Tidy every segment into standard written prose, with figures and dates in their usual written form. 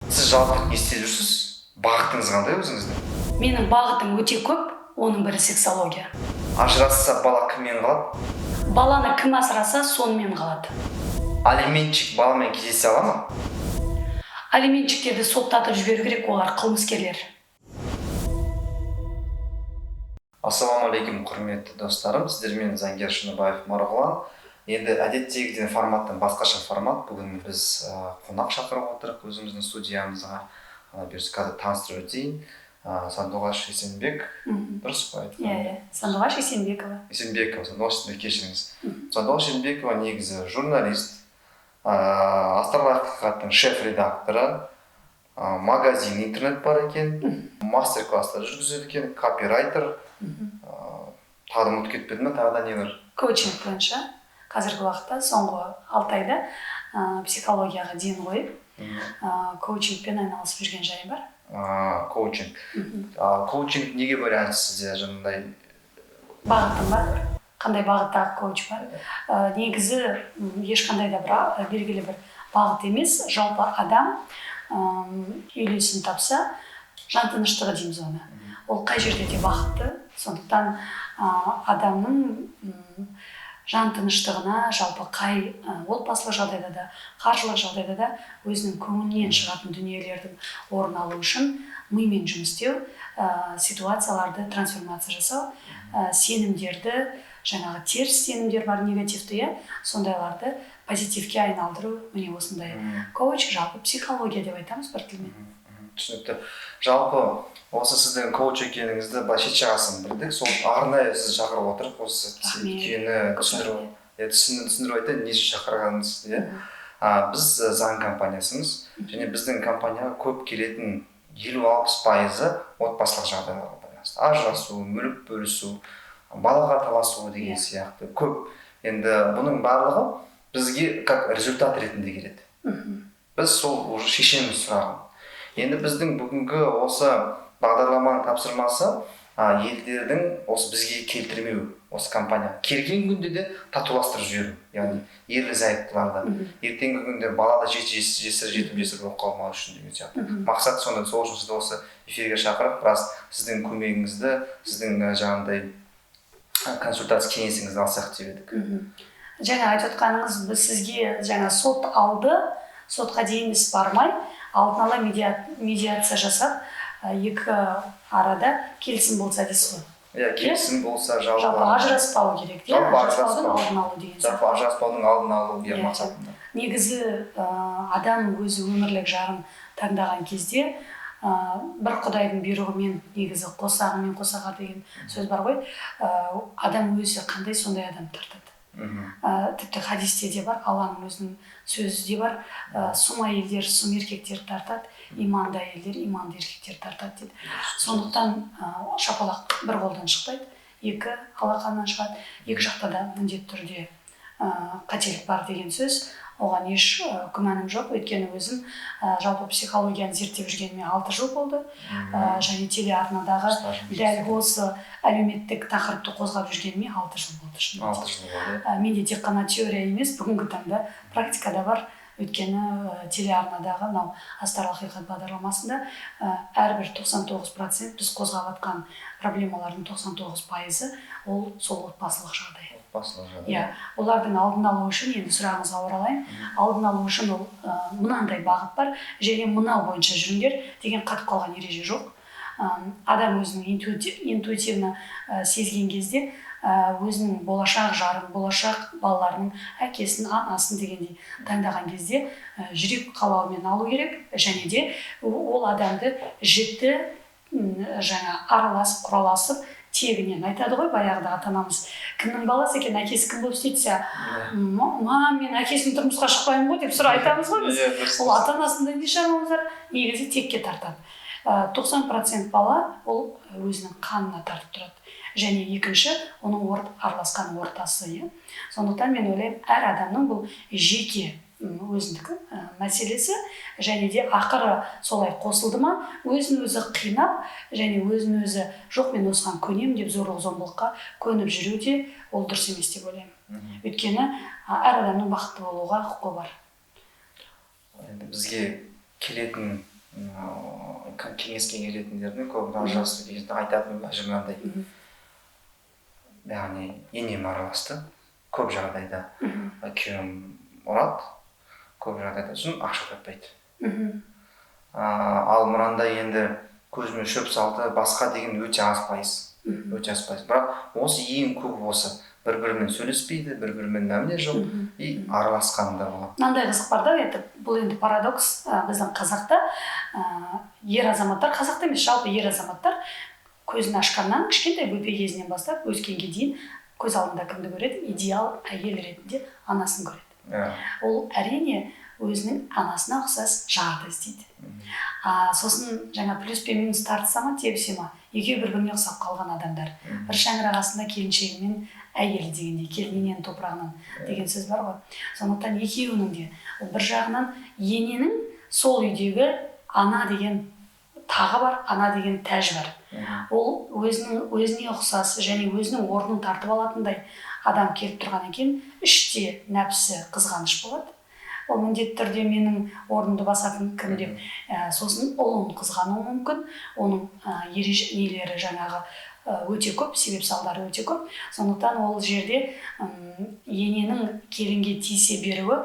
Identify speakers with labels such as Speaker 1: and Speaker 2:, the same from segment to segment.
Speaker 1: Сіз жалпы не істеп жүрсіз? Бағытыңыз қандай өзіңіздің?
Speaker 2: Менің бағытым өте көп, оның бірі сексология.
Speaker 1: Ажырасса бала кіммен қалады?
Speaker 2: Баланы кім асыраса, сонымен қалады.
Speaker 1: Алиментчик баламен кездесе ала ма?
Speaker 2: Алиментчиктерді соттатып жіберу керек, олар қылмыскерлер.
Speaker 1: Ассалаумағалейкум, құрметті достарым, сіздермен заңгер Шыныбаев Марғұлан. Енді әдеттегіден форматтан басқаша формат. Бүгін біз қонақ шақырып отырық өзіміздің студиямызға. Қазір таныстырып өтейін. Сандуғаш Есенбек, дұрыс па айтқаным?
Speaker 2: Иә, Сандуғаш Есенбекова.
Speaker 1: Сандуғаш Есенбек, кешіріңіз. Сандуғаш Есенбекова негізі журналист, Астарлы ақиқаттың шеф-редакторы, магазин, интернет бар екен, мастер-класстар жүргізеді екен, копирайтер, тағы да ұмытып кетпедім, тағы да не бар?
Speaker 2: Коучинг бойынша қазіргі уақытта соңғы 6 айда психологияға ден қойып, коучингпен айналысып жүрген жайым бар.
Speaker 1: Коучинг. Коучинг неге байланысты сізде жаңағыдай?
Speaker 2: Бағытым бар. Қандай бағыттағы коуч бар? Негізі ешқандай да белгілі бір бағыт емес, жалпы адам үйлесім тапса, жан тыныштығы дейміз оны. Ол қай жерде де бақытты. Сондықтан адамның жан тыныштығына жалпы қай отбасылық жағдайда да, қаржылық жағдайда да өзінің көңілінен шығатын дүниелердің орын алу үшін мимен жұмыс істеу, ситуацияларды трансформация жасау, сенімдерді, жаңағы теріс сенімдер бар, негативті, сондайларды позитивке айналдыру, міне осындай коуч, жалпы психология деп айтамыз бір тілмен.
Speaker 1: Түсінікті. Жалпы осы сіздің коуч екеніңізді шет жағасын білдік. Сол арнайы сізді шақырып отырық. Осы өйткені түсіндіріп айтайын, не үшін шақырғаныңызды. Біз заң компаниясымыз және біздің компанияға көп келетін 50-60% отбасылық жағдайларға байланысты. Ажырасу, мүлік бөлісу, балаға таласу деген сияқты көп. Енді бұның барлығы бізге как результат ретінде келеді. Біз сол уже шешеміз сұрағын. Енді біздің бүгінгі осы бағдарламаның тапсырмасы елдердің осы бізге келтірмеу, осы компания келген күнде де татуластырып жіберу, яғни ерлі-зайыптыларды ертеңгі күнде балада жетім жесір болып қалмау үшін деген сияқты. Мақсат сонда, сол үшін сізді осы эфирге шақырып, біраз сіздің көмегіңізді, сіздің жаңағыдай консультация кеңесіңізді алсақ деп едік.
Speaker 2: Жаңа айтып отқаныңыз, біз сізге жаңа сот алды, сотқа дейін іс бармай, алдын ала медиация жасап, екі арада келісім болса дейсіз ғой.
Speaker 1: Иә, келісім болса
Speaker 2: жалпы ажыраспау керек, ажыраспаудың алдын алу деген.
Speaker 1: Жалпы ажыраспаудың алдын алу деген мақсатында.
Speaker 2: Негізі адам өзі өмірлік жарын таңдаған кезде бір құдайдың бұйрығымен, негізі қосағымен қосағар деген сөз бар ғой, адам өзі қандай сондай адам тартады. Тіпті хадисте де бар, Алланың өзінің сөзі де бар, сұм әйелдер сұм еркектер тартады, иманды әйелдер иманды еркектер тартады дейді. Сондықтан шапалақ бір қолдан шықпайды, екі алақаннан шығады, екі жақта да міндетті түрде қателік бар деген сөз. Оған еш күмәнім жоқ, өйткені өзім жалпы психологияны зерттеп жүргеніме 6 жыл болды, және телеарнадағы дәл осы әлеуметтік тақырыпты қозғап жүргеніме 6 жыл болды.
Speaker 1: 6 жыл болды.
Speaker 2: Менде тек қана теория емес, бүгінгі таңда практикада бар, өйткені телеарнадағы Астарлы ақиқат бағдарламасында әрбір 99% біз қозғап атқан проблемалардың 99% ол сол отбасылық жағдай. Иә, олардың алдын алу үшін, енді сұрағыңызға оралайын, алдын алу үшін ол мынандай бағыт бар, және мынау бойынша жүріңдер деген қатып қалған ереже жоқ. Адам өзінің интуитивно сезген кезде, өзінің болашақ жарын, болашақ балаларының әкесін, анасын дегендей таңдаған кезде жүрек қалауымен алу керек, және де ол адамды жіті араласып, құраласып, тегінен айтады ғой, баяғыда ата-анамыз кімнің баласы екен, әкесі кім болып істейтсе, мен әкесінің тұрмысқа шықпаймын ғой деп айтамыз ғой біз. Ол ата-анасында не шамамыз бар, негізі текке тартады. 90% бала ол өзінің қанына тартып тұрады. Және екінші, оның араласқан ортасы. Сондықтан мен ойлаймын, әр адамның бұл жеке өзіндік мәселесі, және де ақыры солай қосылды ма, өзін өзі қинап, және өзін өзі жоқ мен осыған көнем деп зорлық-зомбылыққа көніп жүру де ол дұрыс емес деп ойлаймын. Өйткені әр адамның бақытты болуға құқы бар.
Speaker 1: Бізге келетін кеңеске келетіндердің көбі ажырасты дегенде айтатын уәжі мынандай. Яғни енем араласты көп жағдайда, күйеуім ұрады, көп жағдайда сосын ақша таппайды. Ал мынандай енді көзіме шөп салды басқа деген өте аз пайыз. Өте аз пайыз. Бірақ осы ең көп осы бір-бірімен сөйлеспейді, бір-бірімен мәміле жоқ и араласқанда болады.
Speaker 2: Мынандай қызық бар да, бұл енді парадокс. Біздің қазақта ер азаматтар, қазақта емес, жалпы ер азаматтар көзін ашқаннан кішкентай бөпе кезінен бастап өскенге дейін көз алдында кімді көреді? Идеал әйел ретінде анасын көреді. Ол әрине өзінің анасына ұқсас жарды іздейді. Сосын жаңа плюс пен минус тартыса ма, тебісе ма, екеуі бір-біріне ұқсап қалған адамдар. Бір шаңырақ астында келіншегі мен әйелі дегендей, келіннен топырағынан деген сөз бар ғой. Сондықтан екеуінің де бір жағынан ененің сол үйдегі ана деген тағы бар, ана деген тәж бар. Ол өзіне ұқсас және өзінің орнын тартып алатындай адам келіп тұрған екен, іште нәпсі қызғаныш болады. Ол міндетті түрде менің орнымды басатын кім деп, сосын ұлын қызғануы мүмкін, оның нелері жаңағы өте көп, себеп салдары өте көп. Сондықтан ол жерде ененің келінге тиісе беруі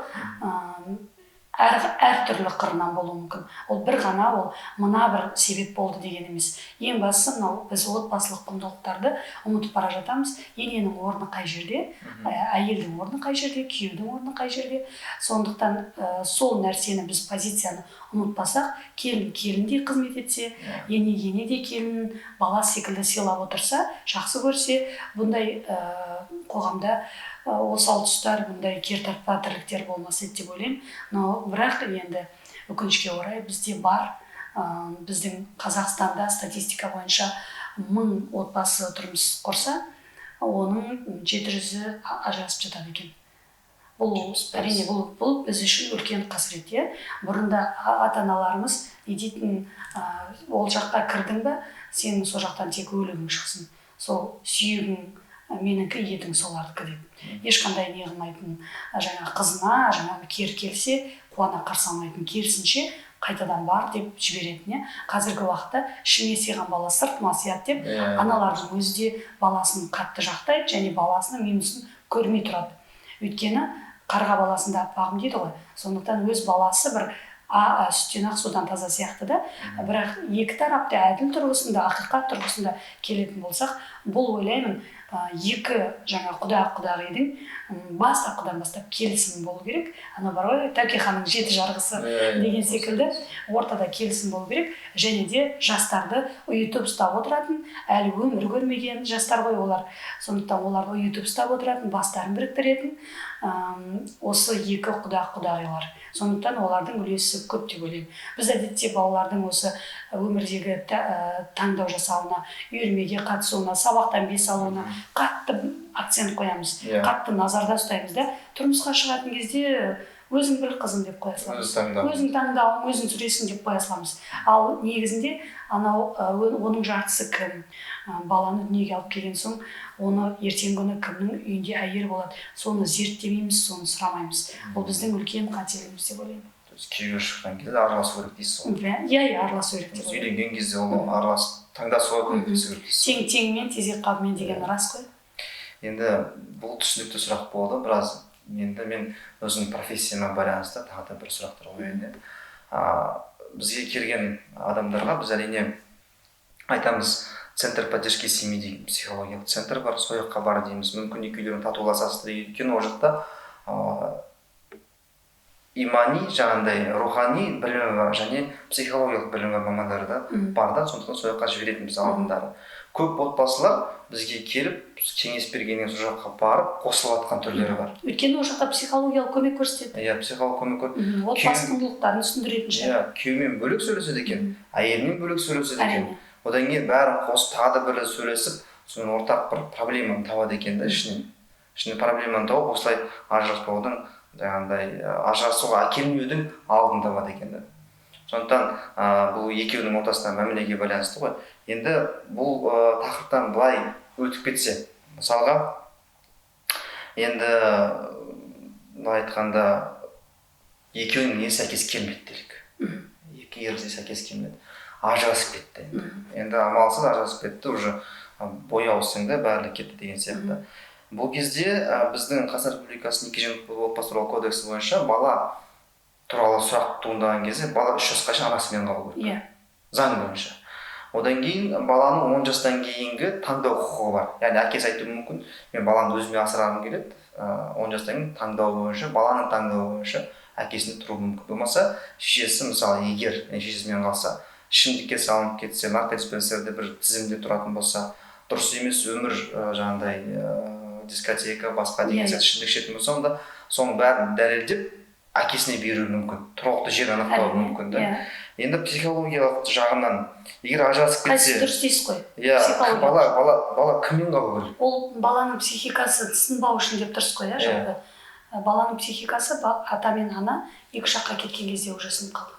Speaker 2: әртүрлі қырынан болуы мүмкін. Ол бір ғана, ол мына бір себеп болды деген емес. Ең бастысы мынау, біз отбасылық құндылықтарды ұмытып бара жатамыз. Ененің орны қай жерде, әйелдің орны қай жерде, күйеудің орны қай жерде. Сондықтан сол нәрсені біз позицияны ұмытпасақ, келін келіндей қызмет етсе, ене де келін бала секілді сыйлап отырса, жақсы көрсе, бұндай қоғамда осал тұстар, бұндай кертартпа тірліктер болмас еді деп ойлаймын. Но бірақ енді өкінішке орай бізде бар, біздің Қазақстанда статистика бойынша 1000 отбасы тұрмыс құрса, оның 700-і ажырасып жатады екен. Бұл әрине бұл біз үшін үлкен қасірет. Бұрында ата-аналарымыз не дейтін, ол жаққа кірдің бе, сенің сол жақтан тек өлігің шықсын. Сол сүйегің менікі, етің солардікі деп. Ешқандай не қылмайтын, жаңа қызына, жаңағы кері келсе, қуана қарсы алмайтын, керісінше қайтадан бар деп жіберетін. Қазіргі уақытта ішіне сыйған бала сыртыма сыяды деп, аналардың өзі де баласын қатты жақтайды және баласының минусын көрмей тұрады. Өйткені қарға баласында аппағым дейді ғой. Сондықтан өз баласы бір сүттен ақ судан таза сияқты да. Бірақ екі тарапты әділ тұрғысында, ақиқат тұрғысында келетін болсақ, бұл ойлаймын екі жаңа құда-құдағидың бастапқыдан бастап келісім болу керек. Ана бар ғой, Тәуке ханның 7 жарғысы деген секілді ортада келісім болу керек. Және де жастарды ұйытып ұстап отыратын, әлі өмір көрмеген жастар ғой олар. Сондықтан оларды ұйытып ұстап отыратын, бастарын біріктіретін осы екі құда-құдағилар. Сондықтан олардың үлесі көп деп ойлаймын. Біз әдетте балалардың осы өмірдегі таңдау жасауына, үйірмеге қатысуына, сабақтан бес алуына қатты акцент қоямыз, қатты назарда ұстаймыз да. Тұрмысқа шығатын кезде өзің бір қызым деп қоя саламыз. Өзің таңдауың, өзің сүресің деп қоя саламыз. Ал негізінде оның жартысы кім? Баланы дүниеге алып келген соң, оны ертеңгі күні кімнің үйінде әйел болады, соны зерттемейміз, соны сұрамаймыз. Бұл біздің үлкен қателігіміз деп ойлаймын.
Speaker 1: Күйеуге шыққан кезде араласу керек дейсіз ғой.
Speaker 2: Иә, араласу керек деп ойлаймын.
Speaker 1: Үйленген кезде ол таңдасуға көмектесу керек дейсіз.
Speaker 2: Тең-теңмен, тезек қабымен деген рас қой.
Speaker 1: Енді бұл түсінікті сұрақ болды біраз. Енді мен өзімнің профессияма байланысты тағы да бір сұрақтар қояйын. Бізге келген адамдарға біз әрине айтамыз, центр поддержки семьи деген психологиялық центр бар, сол жаққа бар дейміз. Мүмкін екеулерің татуласасыздар деген, өйткені ол жақта имани, жаңағындай рухани білімі бар және психологиялық білімі бар мамандары да бар да, сондықтан сол жаққа жіберетінбіз алдындары. Көп отбасылар бізге келіп, кеңес бергеннен сол жаққа барып, қосылып жатқан түрлері бар.
Speaker 2: Өйткені ол жақта психологиялық көмек көрсетеді.
Speaker 1: Иә, психологиялық көмек көрсетеді.
Speaker 2: Отбасы құндылықтарын түсіндіретін шығар.
Speaker 1: Иә, күйеуімен бөлек сөйлеседі екен, әйелімен бөлек сөйлеседі екен. Одан кейін бәрін қосып тағы да бір сөйлесіп, соның ортақ бір проблеманы табады екен да ішінен. Ішінен проблеманы тауып, осылай ажыраспаудың, жаңағындай ажырасуға әкелмеудің алдын табады екен да. Сондықтан бұл екеуінің ортасында мәмілеге байланысты ғой. Енді бұл тақырыптан былай өтіп кетсе, мысалға, енді былай айтқанда екеуінің не сәйкес келмейді делік. керісінше сәйкес келмеді. Ажырасып кетті. Енді амалсыз ажырасып кетті, уже бой ауыстың да барлығы кетті деген сияқты. Бұл кезде біздің Қазақстан Республикасының некеженовік отбасы туралы кодексі бойынша бала туралы сұрақ туындаған кезде бала 3 жасқа шейін анасымен қалу керек. Заң бойынша. Одан кейін баланың 10 жастан кейінгі таңдау құқығы бар. Яғни әкесі айтуы мүмкін, мен баламды өзіме асырағым келеді. 10 жастан кейін таңдау бойынша, баланың таңдауы бойынша әкесіне тұру мүмкін. Болмаса, шешесі мысалы егер шешесімен қалса, ішімдікке салынып кетсе, наркодиспансерде бір тізімде тұратын болса, дұрыс емес өмір жаңағыдай дискотека, басқа деген сияқты ішімдік ішетін болса, онда соның бәрін дәлелдеп әкесіне беруі мүмкін. Тұрғылықты жер анықтауы мүмкін да. Енді психологиялық жағынан егер ажырасып кетсе,
Speaker 2: қайсы дұрыс дейсіз ғой?
Speaker 1: бала кіммен қалу керек?
Speaker 2: Ол баланың психикасы сынбау үшін деп тұрсыз ғой, жалпы. Баланың психикасы ата мен ана екі жаққа кеткен кезде уже сынып қалды.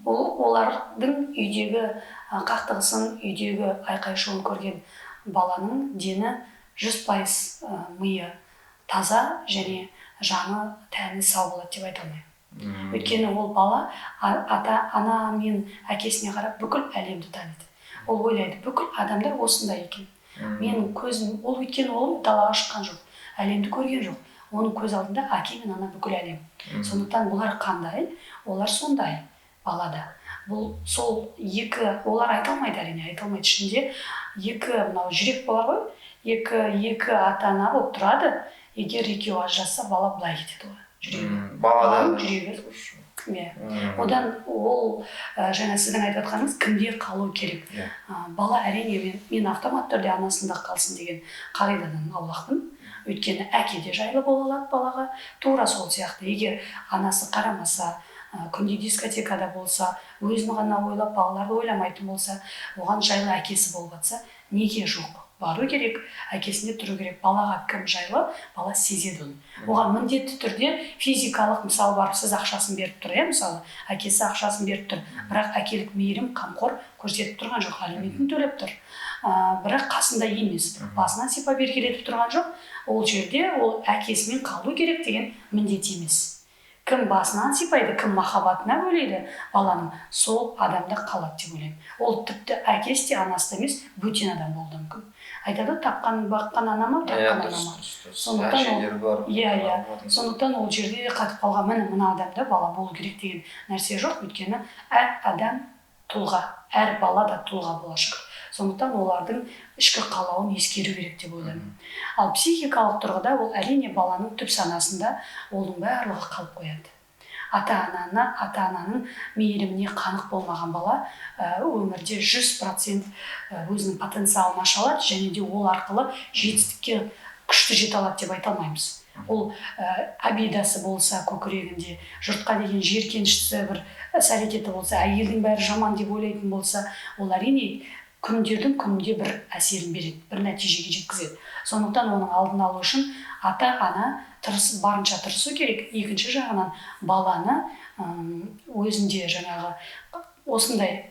Speaker 2: Олардың үйдегі қақтығысын, үйдегі айқай-шуын көрген баланың дені 100% миы таза және жаны, тәні сау болады деп айта алмаймын. Өйткені ол бала ана мен әкесіне қарап бүкіл әлемді таниды. Ол ойлайды, бүкіл адамдар осындай екен. Менің көзім, ол өйткені ол далаға шыққан жоқ, әлемді көрген жоқ. Оның көз алдында әке мен ана бүкіл әлем. Сондықтан бұлар қандай? Олар сондай балада. Бұл сол екі, олар айта алмайды, әрине айта алмайды. Ішінде екі мынау жүрек болар ғой, екі ата-ана болып тұрады. Егер екеуі ажырасса, бала былай кетеді ғой. Баланың жүрегі. Одан ол жаңа сіздің айтып жатқаныңыз кімде қалу керек. Бала әрине мен автоматты түрде анасында қалсын деген қағидадан аулақпын. Өйткені әке де жайлы бола алады балаға. Тура сол сияқты. Егер анасы қарамаса, күнде дискотекада болса, өзін ғана ойлап, балаларды ойламайтын болса, оған жайлы әкесі болып жатса, неге жоқ? Бару керек, әкесінде тұру керек. Балаға кім жайлы, бала сезеді оны. Оған міндетті түрде физикалық мысал бар, сіз ақшасын беріп тұр, мысалы, әкесі ақшасын беріп тұр, бірақ әкелік мейірім, қамқор көрсетіп тұрған жоқ, алиментін төлеп тұр. Бірақ қасында емес, басынан сипап еркелетіп тұрған жоқ. Ол жерде ол әкесімен қалу керек деген міндет емес. Кім басынан сипайды, кім махаббатына бөлейді баланың, сол адамда қалады деп ойлаймын. Ол тіпті әкесі де анасы емес, бөтен адам болуы мүмкін. Айтады, тапқан баққан анама, тапқан анама. Сондықтан ол жерде қатып қалған, мына адамда бала болу керек деген нәрсе жоқ. Өйткені әр адам тұлға, әр бала да тұлға болашақ. Сондықтан олардың ішкі қалауын ескеру керек деп ойлаймын. Ал психикалық тұрғыда ол әрине баланың түп санасында оның барлығы қалып қояды. Ата-ананың мейіріміне қанық болмаған бала өмірде 100% өзінің потенциалын аша алады және де ол арқылы жетістікке күшті жете алады деп айта алмаймыз. Ол обидасы болса көкірегінде, жұртқа деген жиіркеніштісі бір іс-әрекеті болса, әйелдің бәрі жаман деп ойлайтын болса, ол әрине күндердің күнінде бір әсерін береді, бір нәтижеге жеткізеді. Сондықтан оның алдын алу үшін ата-ана барынша тырысу керек. Екінші жағынан баланы өзінде жаңағы осындай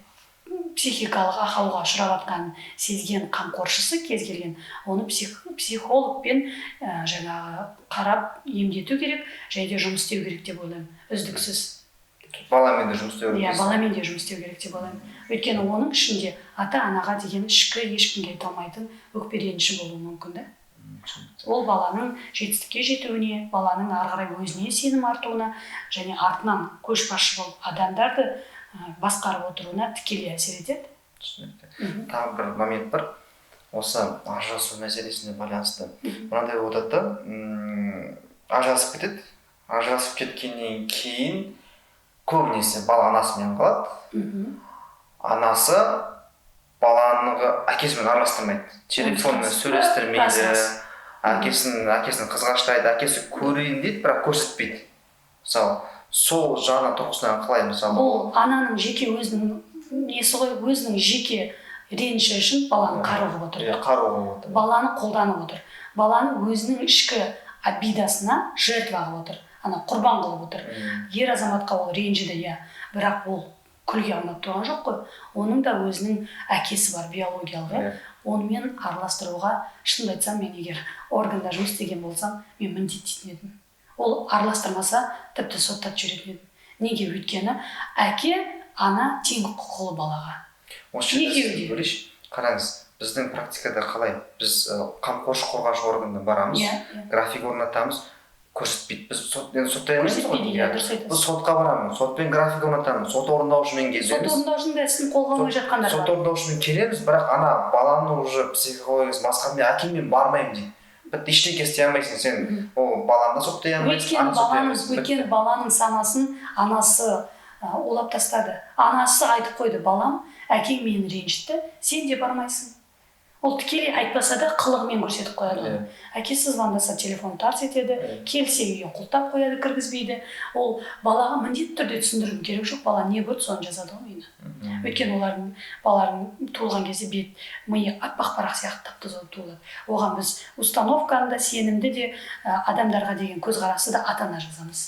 Speaker 2: психикалық ақауға ұшырап жатқанын сезген қамқоршысы кез келген, оны психологпен жаңағы қарап емдету керек, және де жұмыс істеу керек деп ойлаймын, үздіксіз.
Speaker 1: Баламен де жұмыс істеу керек.
Speaker 2: Баламен де жұмыс істеу керек деп ойлаймын. Өйткені оның ішінде ата-анаға деген ішкі ешкімге айта алмайтын өкпеленіші болуы мүмкін да. Ол баланың жетістікке жетуіне, баланың ары қарай өзіне сенім артуына және артынан көшбасшы болып адамдарды басқарып отыруына тікелей әсер етеді.
Speaker 1: Түсінікті. Тағы бір момент бар. Осы ажырасу мәселесіне байланысты. Мынандай болады да, ажырасып кетеді. Ажырасып кеткеннен кейін көбінесе бала анасымен қалады. Анасы баланы әкесімен араластырмайды. Телефонмен сөйлестірмейді. Әкесін қызғаштайды, әкесі көрейін дейді, бірақ көрсетпейді. Мысалы, сол жағынан тұрғысынан қалай мысалы?
Speaker 2: Бұл ананың жеке өзінің жеке реніші үшін баланы қарғып отыр. Баланы қолданып отыр. Баланы өзінің ішкі обидасына жертва қылып отыр. Құрбан қылып отыр. Ер азаматқа ол ренжіді, бірақ ол күлге алмап тұрған жоқ қой. Оның да өзінің әкесі бар, биологиялық. Онымен араластыруға, шынымды айтсам, мен егер органда жұмыс істеген болсам, мен міндеттейтін едім. Ол араластырмаса, тіпті соттап жүретін едім. Неге? Өйткені әке ана тең құқылы балаға.
Speaker 1: Осы жерде бөлейінші, қараңыз, біздің практикада қалай? Біз қамқоршы қорғаншы органына барамыз, график орнатамыз, көрсетпейді. Біз сотта емес қой. Біз сотқа барамыз, сотпен график орнатамыз, сот орындаушымен кездесеміз.
Speaker 2: Сот орындаушының да ісін қолға алмай жатқандар бар.
Speaker 1: Сот орындаушымен келеміз, бірақ ана баланың уже психологиясы масқара, мен әкеммен бармаймын дейді. Бітті, ештеңе істей алмайсың сен. Ол баланы да соттай алмайсың.
Speaker 2: Өйткені баланың санасын анасы улап тастады. Анасы айтып қойды: балам, әкең мені ренжітті, сен де бармайсың. Ол тікелей айтпаса да қылығымен көрсетіп қояды. Әкесі звондаса телефон тарс етеді, келсе үйге құлтап қояды, кіргізбейді. Ол балаға міндетті түрде түсіндірудің керек жоқ, бала не көрді соны жазады ғой үйіне. Өйткені балалардың туылған кезде бет, миы аппақ парақ сияқты тап-таза туылады. Оған біз установканы да, сенімді де, адамдарға деген көзқарасы да ата-ана жазамыз.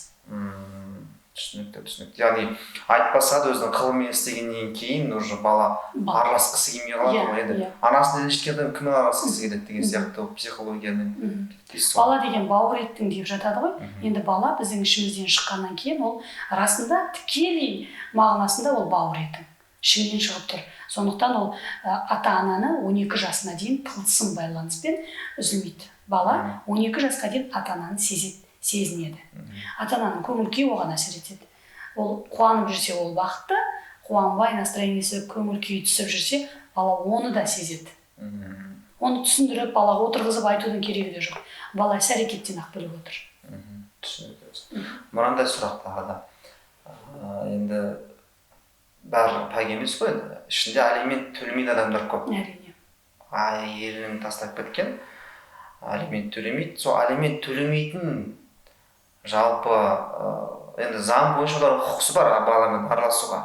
Speaker 1: Түсінікті. Яғни айтпаса да өзінің қылымен істегеннен кейін уже бала араласқысы келмей қалады ғой енді. Анасын ренжіткен адам кіммен араласқысы келеді деген сияқты психологиямен.
Speaker 2: Бала деген бауыр еттің деп жатады ғой. Енді бала біздің ішімізден шыққаннан кейін ол расында тікелей мағынасында ол бауыр еттің. Ішіңнен шығып тұр. Сондықтан ол ата-ананы 12 жасына дейін тылсым байланыспен үзілмейді. Бала 12 жасқа дейін ата-ананы сезінеді. Ата-ананың көңіл-күйі оған әсер етеді. Ол қуанып жүрсе, ол бақытты, қуанбай, настроениесі көңіл-күйі түсіп жүрсе, бала оны да сезеді. Оны түсіндіріп, балаға отырғызып айтудың керегі де жоқ. Бала іс-әрекеттен ақ біліп отыр.
Speaker 1: Түсінікті. Мынандай сұрақ тағы да. Енді бәрі пәк емес қой, ішінде алимент төлемейтін адамдар көп.
Speaker 2: Әрине.
Speaker 1: Әйелін тастап кеткен, алимент төлемейді. Сол алимент төлемейтін жалпы енді заң бойынша олардың құқысы бар баламен араласуға.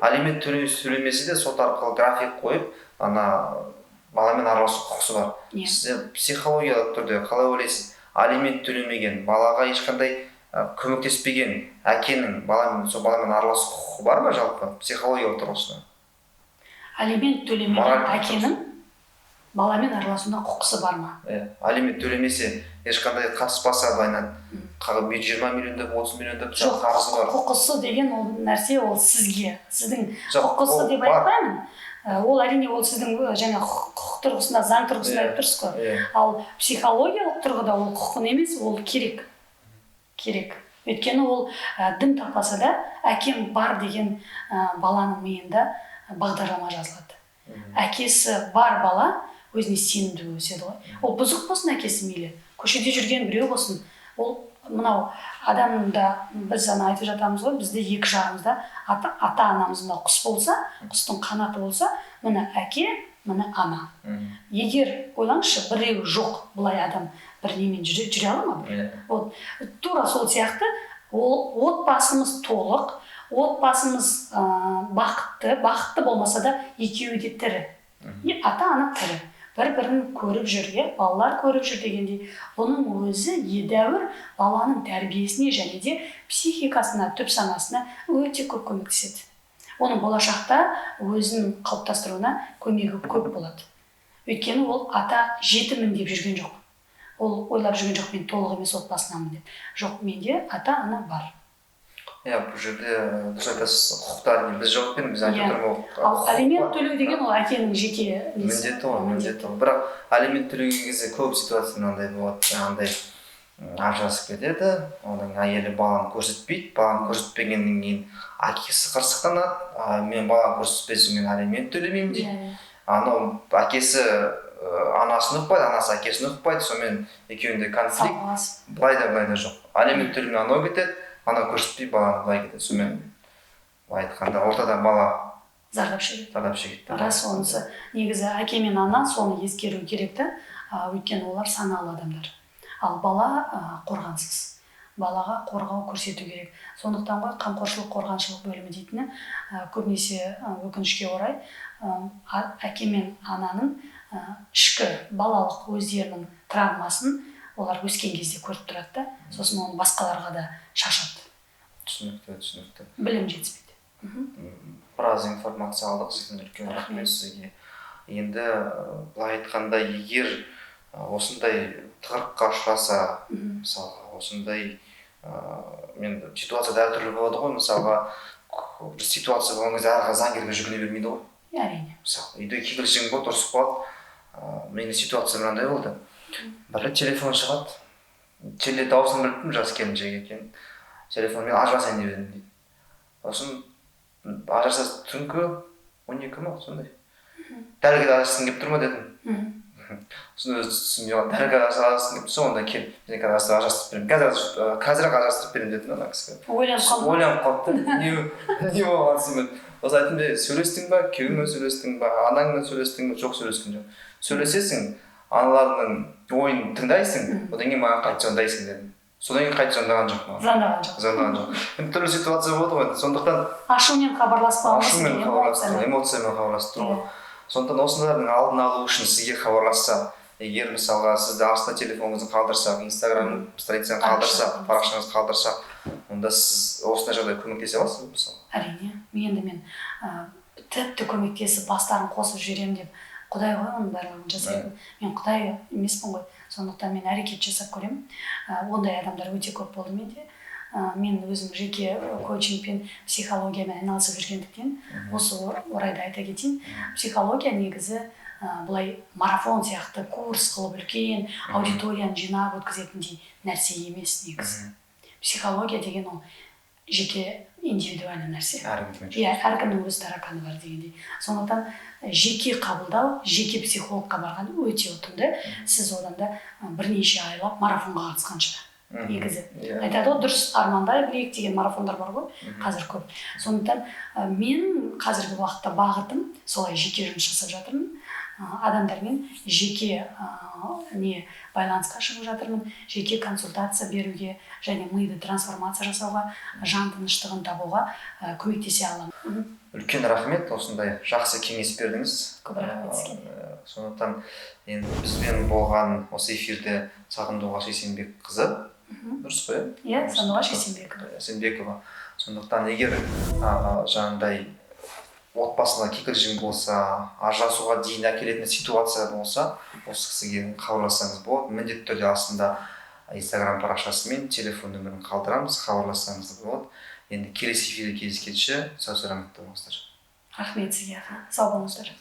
Speaker 1: Алимент төлемесе де сот арқылы график қойып, ана баламен араласу құқысы бар. Сіз психологиялық түрде қалай ойлайсыз? Алимент төлемеген, балаға ешқандай көмектеспеген әкенің баламен араласу құқығы бар ма жалпы психологиялық тұрғысынан?
Speaker 2: Алимент төлемеген әкенің баламен араласуына құқысы бар ма?
Speaker 1: Алимент төлемесе, ешқандай қатыспаса былайынан 20 миллион деп, 30 миллион деп қарызы бар.
Speaker 2: Құқысы деген ол нәрсе, ол сізге, сіздің құқысы деп айтпаймын. Ол әрине ол сіздің жаңа құқық тұрғысында, заң тұрғысында айтып тұрсыз ғой. Ал психологиялық тұрғыда ол құқын емес, ол керек. Өйткені ол дым таппаса да, әкем бар деген баланың миында бағдарлама жазылады. Әкесі бар бала өзіне сенімді өседі ғой. Ол бұзық болсын әкесі мейлі, көшеде жүрген біреу болсын. Ол мынау адамда біз айтып жатамыз ғой, бізде екі жағымызда ата-анамыз мына құс болса, құстың қанаты болса, мына әке, мына ана. Егер ойлаңызшы, біреу жоқ, бұлай адам бір немен жүре ала ма? Тура сол сияқты отбасымыз толық, отбасымыз бақытты болмаса да екеуі де тірі. Ата-ана тірі. Бір-бірін көріп жүр, балалар көріп жүр дегендей, бұның өзі едәуір баланың тәрбиесіне және де психикасына, түп санасына өте көп көмектеседі. Оның болашақта өзін қалыптастыруына көмегі көп болады. Өйткені ол ата жетімін деп жүрген жоқ. Ол ойлап жүрген жоқ, мен толық емес отбасынамын деп. Жоқ, менде ата-ана бар.
Speaker 1: Бұл жерде дұрыс айтасыз, құқықтар біз жауап береміз, біз айтып отырмын.
Speaker 2: Ал алимент төлеу деген ол әкенің жеке
Speaker 1: міндеті. Бірақ алимент төлеген кезде көп ситуация мынандай болады, жаңағындай ажырасып кетеді, оның әйелі баланы көрсетпейді, баланы көрсетпегеннен кейін әкесі қырсықтанады, мен баланы көрсетпесем мен алимент төлемеймін дейді. Анау әкесі анасын ұқпайды, анасы әкесін ұқпайды, сонымен екеуінде конфликт былай да жоқ. Алимент төлемей анау кетеді, ана көрсетпей баланы былай кетеді. Сонымен былай айтқанда ортада бала
Speaker 2: зардап шегеді. Рас, онысы негізі әке мен ана соны ескеру керек та, өйткені олар саналы адамдар. Ал бала қорғансыз. Балаға қорғау көрсету керек. Сондықтан ғой қамқоршылық қорғаншылық бөлімі дейтіні көбінесе өкінішке орай әке мен ананың ішкі балалық өздерінің травмасын олар өскен кезде көріп тұрады да, сосын оны басқаларға да шашады.
Speaker 1: Түсінікті.
Speaker 2: Білім жетіспейді.
Speaker 1: Біраз информация алдық, сіздің үлкен рахмет сізге. Енді былай айтқанда, егер осындай тығырыққа ұшыраса, мысалға осындай ситуация әртүрлі болады ғой, мысалға бір ситуация болған кезде араға заңгерге жүгіне бермейді ғой.
Speaker 2: Әрине.
Speaker 1: Мысалы үйде кикілжің болды, ұрысып қалады. Менің ситуация мынандай болды. Бір рет телефон шығады. Теле дауысын біліп жас келіншек екен. Телефонмен ажырасайын деп едім дейді. Сосын ажыраса түнгі 12 ма сондай. Дәрігер ажырасқың келіп тұр ма дедім. Сосын өзі түсінбей қалды. Дәрігер ажырасқың келіп тұрса онда кел. Мен қазір ажырастырып беремін. Қазір ажырастырып беремін деді ана кісі. Ойланып қалды. Не болған десем, осы айттым, сөйлестің ба, күйеуіңмен сөйлестің ба, анаңмен сөйлестің ба? Жоқ, сөйлескен жоқ. Сөйлесесің, аналардың ойын тыңдайсың, одан кейін маған қайта звондайсың дедім. Содан кейін қайта звондаған жоқ маған. Звондаған жоқ. Енді түрлі ситуация болды ғой. Сондықтан
Speaker 2: ашумен хабарласпауымыз
Speaker 1: эмоциямен хабарласып тұр ғой. Сондықтан осылардың алдын алу үшін сізге хабарласса, егер мысалға сізді астына телефоныңызды қалдырсақ, Instagram страницаны қалдырсақ, парақшаңызды қалдырсақ, онда сіз осындай жағдайда көмектесе аласыз ба мысалы?
Speaker 2: Әрине. Енді мен тіпті көмектесіп бастарын қосып жіберемін деп Құдай ғой оның барлығын жасайтын. Мен Құдай емеспін ғой. Сондықтан мен әрекет жасап көремін. Ондай адамдар өте көп болды менде. Мен өзім жеке коучингпен, психологиямен айналысып жүргендіктен осы орайда айта кетейін. Психология негізі былай марафон сияқты курс қылып үлкен аудиторияны жинап өткізетіндей нәрсе емес негізі. Психология деген ол жеке индивидуальный нәрсе. Әркімнің өз тараканы бар дегендей. Сондықтан жеке қабылдау, жеке психологқа барған өте ұтымды. Сіз одан да бірнеше айлап марафонға қатысқанша. Негізі. Айтады ғой, дұрыс армандай білейік деген марафондар бар ғой, қазір көп. Сондықтан мен қазіргі уақытта бағытым солай жеке жұмыс жасап жатырмын. Адамдармен жеке байланысқа шығып жатырмын, жеке консультация беруге және миды трансформация жасауға, жан тыныштығын табуға көмектесе аламын.
Speaker 1: Үлкен рахмет, осындай жақсы кеңес бердіңіз.
Speaker 2: Көп рахмет сізге.
Speaker 1: Сондықтан енді бізбен болған осы эфирде Сағындуғаш Есенбекқызы, дұрыс қой?
Speaker 2: Иә, Сағындуғаш
Speaker 1: Есенбекова. Сондықтан егер жаңағыдай отбасында кикілжің болса, ажырасуға дейін әкелетін ситуация болса, осы кісіге хабарлассаңыз болады. Міндетті түрде астында Instagram парақшасы мен телефон нөмірін қалдырамыз, хабарлассаңыз болады. Енді келесі эфирде кездескенше сау саламатта болыңыздар.
Speaker 2: Рахмет сізге, сау болыңыздар.